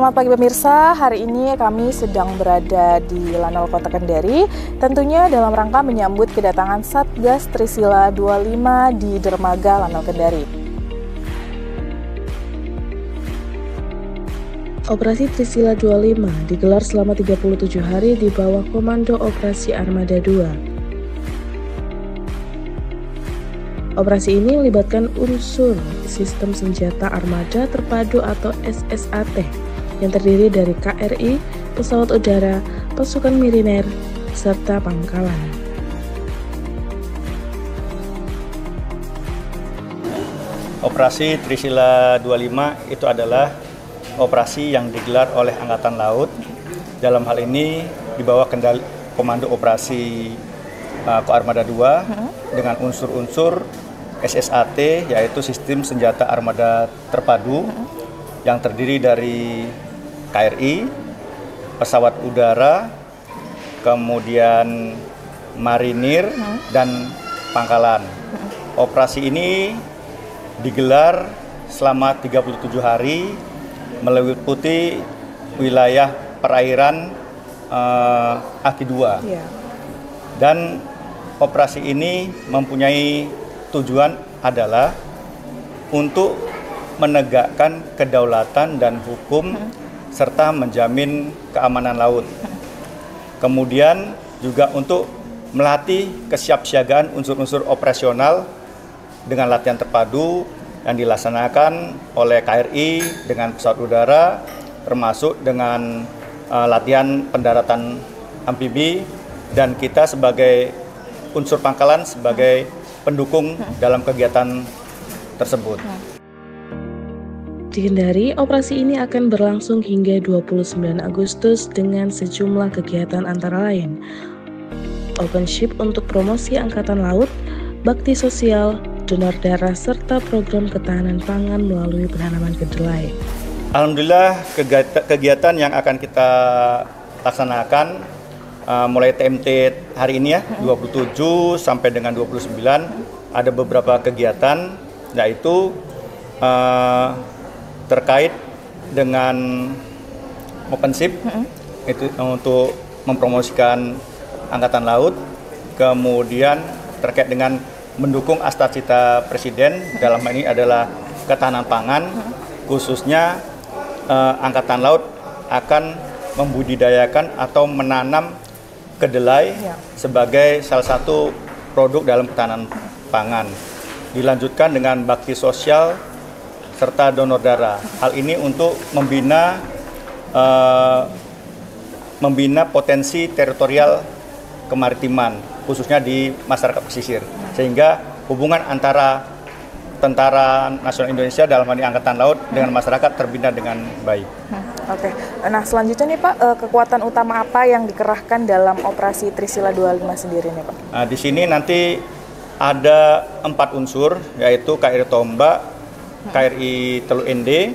Selamat pagi pemirsa, hari ini kami sedang berada di Lanal Kota Kendari, tentunya dalam rangka menyambut kedatangan Satgas Trisila 25 di Dermaga Lanal Kendari. Operasi Trisila 25 digelar selama 37 hari di bawah Komando Operasi Armada 2. Operasi ini melibatkan unsur Sistem Senjata Armada Terpadu atau SSAT yang terdiri dari KRI, pesawat udara, pasukan militer, serta pangkalan. Operasi Trisila 25 itu adalah operasi yang digelar oleh Angkatan Laut. Dalam hal ini di bawah kendali Komando Operasi Armada 2 dengan unsur-unsur SSAT, yaitu Sistem Senjata Armada Terpadu yang terdiri dari KRI, pesawat udara, kemudian marinir, dan pangkalan. Operasi ini digelar selama 37 hari meliputi wilayah perairan AKI 2. Dan operasi ini mempunyai tujuan adalah untuk menegakkan kedaulatan dan hukum serta menjamin keamanan laut. Kemudian juga untuk melatih kesiapsiagaan unsur-unsur operasional dengan latihan terpadu yang dilaksanakan oleh KRI dengan pesawat udara, termasuk dengan latihan pendaratan amfibi, dan kita sebagai unsur pangkalan sebagai pendukung dalam kegiatan tersebut. Di Kendari, operasi ini akan berlangsung hingga 29 Agustus dengan sejumlah kegiatan antara lain open ship untuk promosi Angkatan Laut, bakti sosial, donor darah, serta program ketahanan pangan melalui penanaman kedelai. Alhamdulillah, kegiatan yang akan kita laksanakan mulai TMT hari ini ya, 27 sampai dengan 29, ada beberapa kegiatan, yaitu terkait dengan open ship, itu untuk mempromosikan Angkatan Laut, kemudian terkait dengan mendukung Astacita Presiden, dalam hal ini adalah ketahanan pangan, khususnya Angkatan Laut akan membudidayakan atau menanam kedelai sebagai salah satu produk dalam ketahanan pangan. Dilanjutkan dengan bakti sosial serta donor darah. Hal ini untuk membina potensi teritorial kemaritiman, khususnya di masyarakat pesisir, sehingga hubungan antara Tentara Nasional Indonesia dalam hal ini Angkatan Laut dengan masyarakat terbina dengan baik. Oke, nah selanjutnya nih Pak, kekuatan utama apa yang dikerahkan dalam operasi Trisila 25 sendiri nih Pak? Nah, di sini nanti ada 4 unsur, yaitu KRI Tombak, KRI Teluk Ende,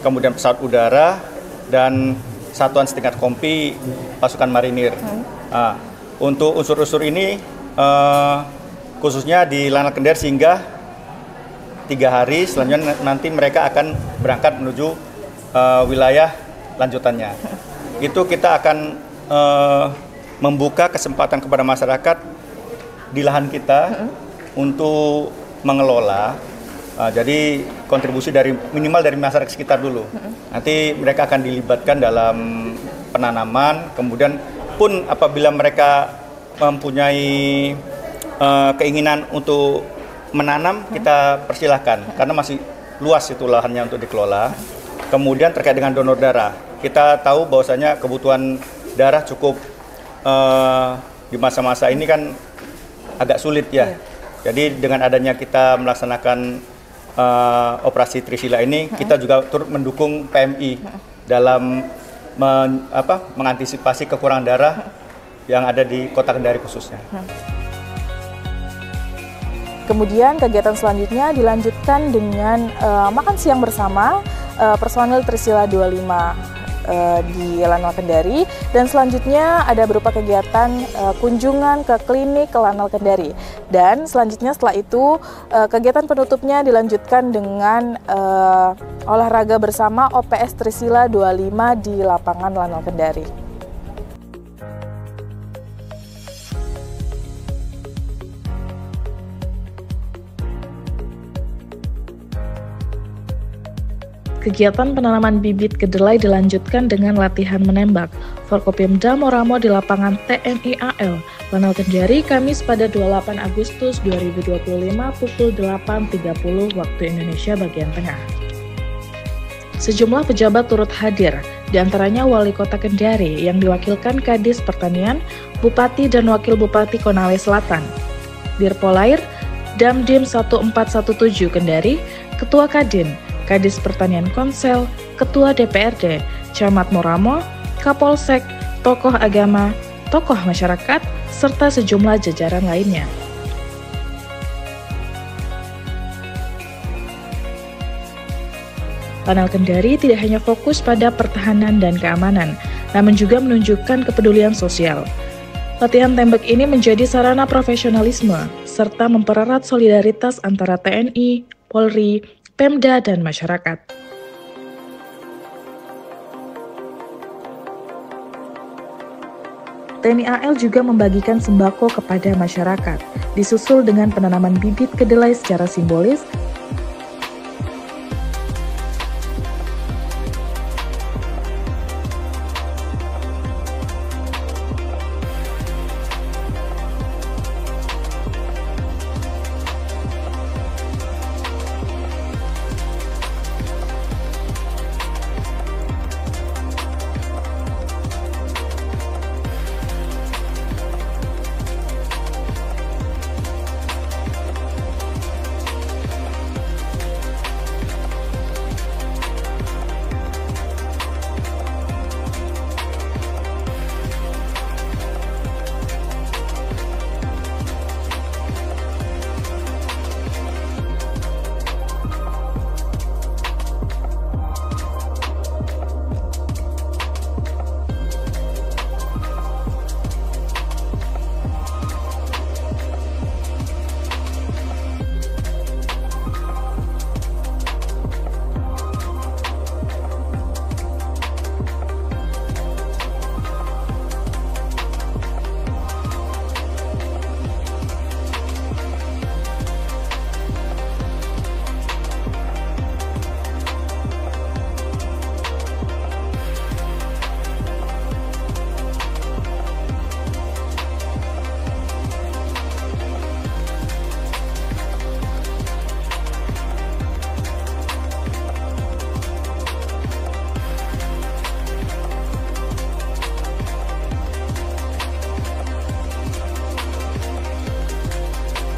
kemudian pesawat udara, dan satuan setingkat kompi pasukan marinir. Nah, untuk unsur-unsur ini khususnya di Lanal Kendari sehingga 3 hari selanjutnya nanti mereka akan berangkat menuju wilayah lanjutannya. Itu kita akan membuka kesempatan kepada masyarakat di lahan kita untuk mengelola. Jadi kontribusi minimal dari masyarakat sekitar dulu. Nanti mereka akan dilibatkan dalam penanaman, kemudian pun apabila mereka mempunyai keinginan untuk menanam, kita persilahkan karena masih luas itu lahannya untuk dikelola. Kemudian terkait dengan donor darah, kita tahu bahwasanya kebutuhan darah cukup di masa-masa ini kan agak sulit ya. Jadi dengan adanya kita melaksanakan operasi Trisila ini, kita juga turut mendukung PMI dalam mengantisipasi kekurangan darah yang ada di Kota Kendari khususnya. Kemudian kegiatan selanjutnya dilanjutkan dengan makan siang bersama personil Trisila 25. di Lanal Kendari, dan selanjutnya ada berupa kegiatan kunjungan ke klinik Lanal Kendari. Dan selanjutnya setelah itu kegiatan penutupnya dilanjutkan dengan olahraga bersama OPS Trisila 25 di lapangan Lanal Kendari. Kegiatan penanaman bibit kedelai dilanjutkan dengan latihan menembak. Forkopimda Moramo di lapangan TNI AL, Lanal Kendari, Kamis pada 28 Agustus 2025 pukul 8.30 waktu Indonesia bagian tengah. Sejumlah pejabat turut hadir, diantaranya Wali Kota Kendari yang diwakilkan Kadis Pertanian, Bupati dan Wakil Bupati Konawe Selatan, Dirpolair, Damdim 1417 Kendari, Ketua Kadin, Kadis Pertanian Konsel, Ketua DPRD, Camat Moramo, Kapolsek, tokoh agama, tokoh masyarakat, serta sejumlah jajaran lainnya. Lanal Kendari tidak hanya fokus pada pertahanan dan keamanan, namun juga menunjukkan kepedulian sosial. Latihan tembak ini menjadi sarana profesionalisme, serta mempererat solidaritas antara TNI, Polri, Pemda, dan masyarakat. TNI AL juga membagikan sembako kepada masyarakat, disusul dengan penanaman bibit kedelai secara simbolis.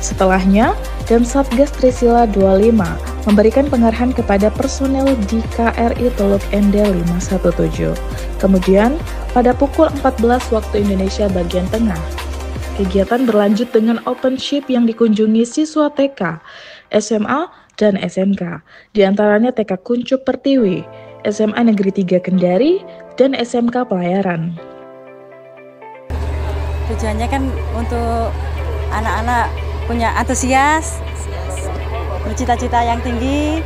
Setelahnya, dan Satgas Trisila 25 memberikan pengarahan kepada personel di KRI Teluk Endel 517. Kemudian, pada pukul 14 waktu Indonesia bagian tengah, kegiatan berlanjut dengan open ship yang dikunjungi siswa TK, SMA, dan SMK, diantaranya TK Kuncup Pertiwi, SMA Negeri 3 Kendari, dan SMK Pelayaran. Tujuannya kan untuk anak-anak punya antusias, bercita-cita yang tinggi,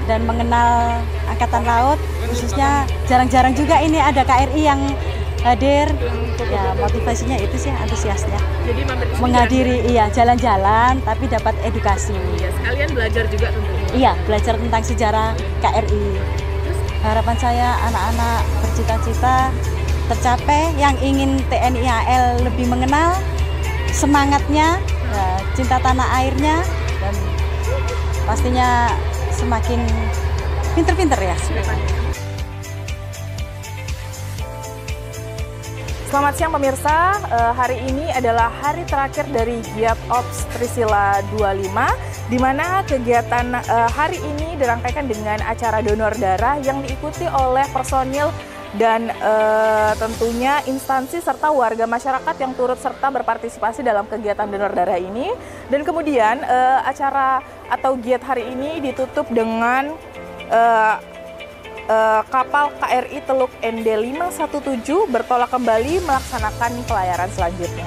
dan mengenal Angkatan Laut. Khususnya jarang-jarang juga ini ada KRI yang hadir. Ya, motivasinya itu sih, antusiasnya. Jadi menghadiri, iya, jalan-jalan tapi dapat edukasi. Ya, sekalian belajar juga tentunya. Iya, belajar tentang sejarah KRI. Harapan saya anak-anak bercita-cita tercapai, yang ingin TNI AL lebih mengenal semangatnya, cinta tanah airnya, dan pastinya semakin pinter-pinter ya. Selamat siang pemirsa, hari ini adalah hari terakhir dari Giat Ops Trisila 25, di mana kegiatan hari ini dirangkaikan dengan acara donor darah yang diikuti oleh personil dan tentunya instansi serta warga masyarakat yang turut serta berpartisipasi dalam kegiatan donor darah ini. Dan kemudian acara atau giat hari ini ditutup dengan kapal KRI Teluk ND 517 bertolak kembali melaksanakan pelayaran selanjutnya.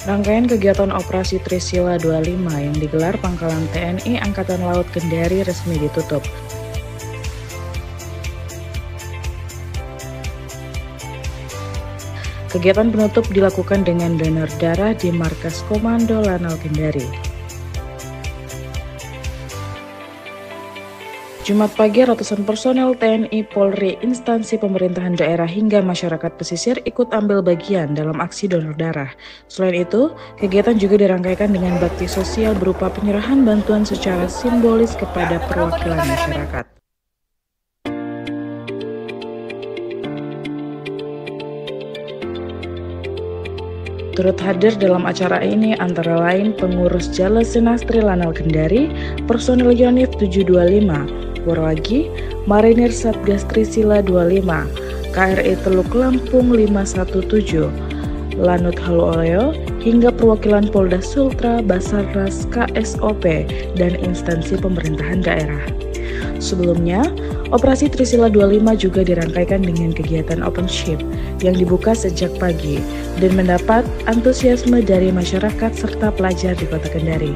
Rangkaian kegiatan Operasi Trisila 25 yang digelar Pangkalan TNI Angkatan Laut Kendari resmi ditutup. Kegiatan penutup dilakukan dengan donor darah di Markas Komando Lanal Kendari. Jumat pagi, ratusan personel TNI, Polri, instansi pemerintahan daerah hingga masyarakat pesisir ikut ambil bagian dalam aksi donor darah. Selain itu, kegiatan juga dirangkaikan dengan bakti sosial berupa penyerahan bantuan secara simbolis kepada perwakilan masyarakat. Turut hadir dalam acara ini antara lain pengurus Jala Senastri Lanal Kendari, personil Yonif 725, Purwagi, Marinir Satgas Trisila 25, KRI Teluk Lampung 517, Lanut Haluoleo, hingga perwakilan Polda Sultra, Basarnas, KSOP, dan instansi pemerintahan daerah. Sebelumnya, Operasi Trisila 25 juga dirangkaikan dengan kegiatan open ship yang dibuka sejak pagi dan mendapat antusiasme dari masyarakat serta pelajar di Kota Kendari.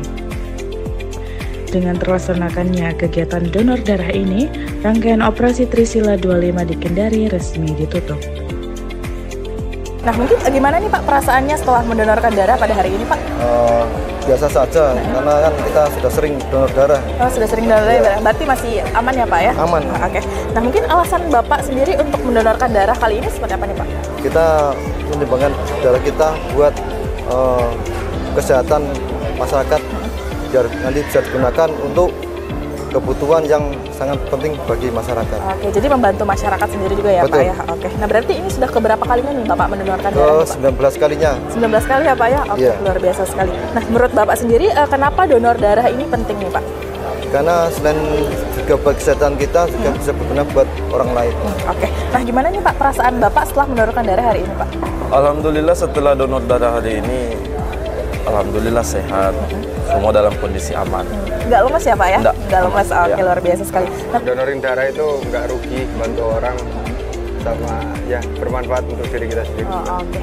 Dengan terlaksanakannya kegiatan donor darah ini, rangkaian Operasi Trisila 25 di Kendari resmi ditutup. Nah, mungkin gimana nih Pak perasaannya setelah mendonorkan darah pada hari ini Pak? Biasa saja, karena kan kita sudah sering donor darah. Oh, sudah sering donor darah, berarti masih aman ya Pak ya? Aman. Oke. Nah, mungkin alasan Bapak sendiri untuk mendonorkan darah kali ini seperti apa nih Pak? Kita menyumbangkan darah kita buat kesehatan masyarakat, biar nanti bisa digunakan untuk kebutuhan yang sangat penting bagi masyarakat. Oke, jadi membantu masyarakat sendiri juga ya Betul. Pak ya? Oke, nah berarti ini sudah keberapa kalinya nih Bapak mendonorkan darah? 19 kalinya. 19 kali ya Pak ya? Oke, Iya. Luar biasa sekali. Nah, menurut Bapak sendiri, kenapa donor darah ini penting nih Pak? Karena selain juga bagi kesehatan kita, juga bisa berguna buat orang lain. Oke, nah gimana nih Pak perasaan Bapak setelah mendonorkan darah hari ini Pak? Alhamdulillah setelah donor darah hari ini, alhamdulillah sehat, semua dalam kondisi aman. Nggak lemes ya Pak ya? Nggak lemes, oke Ya. luar biasa sekali. Nah, Donorin darah itu nggak rugi, bantu orang sama ya bermanfaat untuk diri kita sendiri. oke.